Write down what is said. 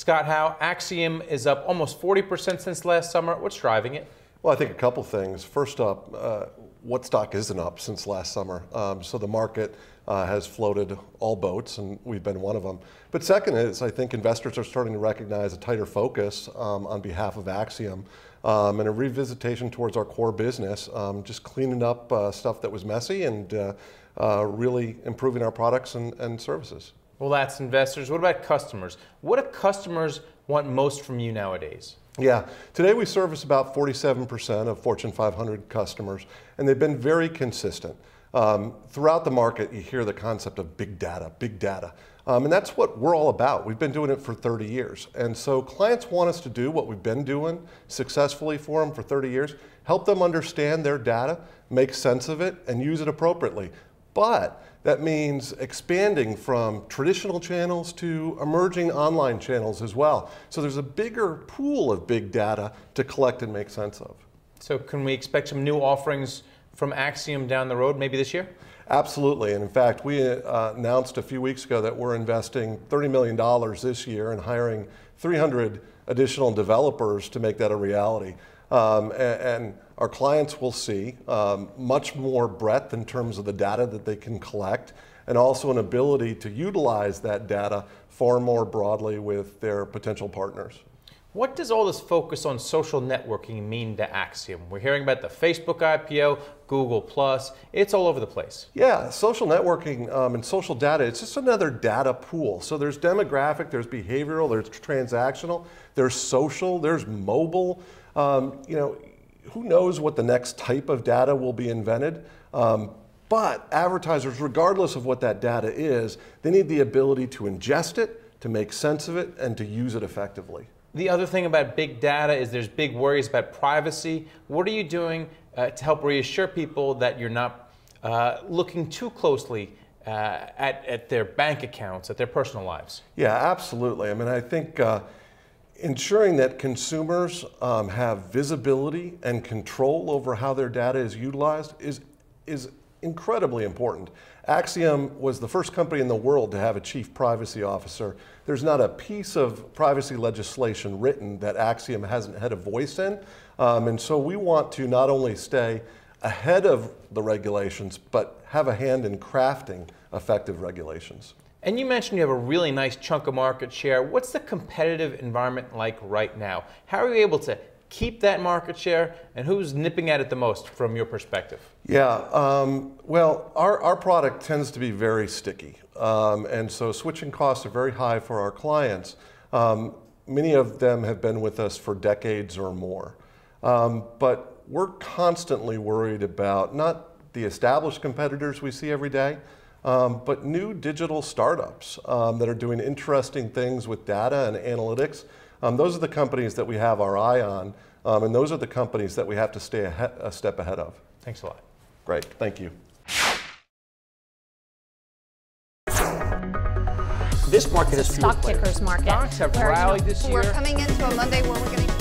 Scott Howe, Acxiom is up almost 40% since last summer. What's driving it? Well, I think a couple things. First up, what stock isn't up since last summer? So the market has floated all boats, and we've been one of them. But second is, I think investors are starting to recognize a tighter focus on behalf of Acxiom and a revisitation towards our core business, just cleaning up stuff that was messy and really improving our products and services. Well, that's investors. What about customers? What do customers want most from you nowadays? Yeah, today we service about 47% of Fortune 500 customers, and they've been very consistent. Throughout the market, you hear the concept of big data, and that's what we're all about. We've been doing it for 30 years, and so clients want us to do what we've been doing successfully for them for 30 years, help them understand their data, make sense of it, and use it appropriately. But that means expanding from traditional channels to emerging online channels as well. So there's a bigger pool of big data to collect and make sense of. So can we expect some new offerings from Acxiom down the road, maybe this year? Absolutely, and in fact, we announced a few weeks ago that we're investing $30 million this year and hiring 300 additional developers to make that a reality. And our clients will see much more breadth in terms of the data that they can collect, and also an ability to utilize that data far more broadly with their potential partners. What does all this focus on social networking mean to Acxiom? We're hearing about the Facebook IPO, Google+, it's all over the place. Yeah, social networking and social data, it's just another data pool. So there's demographic, there's behavioral, there's transactional, there's social, there's mobile. Who knows what the next type of data will be invented? But advertisers, regardless of what that data is, they need the ability to ingest it, to make sense of it, and to use it effectively. The other thing about big data is there's big worries about privacy. What are you doing to help reassure people that you're not looking too closely at their bank accounts, at their personal lives? Yeah, absolutely. I mean, I think ensuring that consumers have visibility and control over how their data is utilized is incredibly important. Acxiom was the first company in the world to have a chief privacy officer. There's not a piece of privacy legislation written that Acxiom hasn't had a voice in. And so we want to not only stay ahead of the regulations, but have a hand in crafting effective regulations. And you mentioned you have a really nice chunk of market share. What's the competitive environment like right now? How are you able to keep that market share, and who's nipping at it the most from your perspective? Yeah, well, our product tends to be very sticky, and so switching costs are very high for our clients. Many of them have been with us for decades or more, but we're constantly worried about not the established competitors we see every day, but new digital startups that are doing interesting things with data and analytics. Those are the companies that we have our eye on, and those are the companies that we have to stay a step ahead of. Thanks a lot. Great, thank you. This market is stock pickers market. Stocks have rallied this year. We're coming into a Monday where we're going to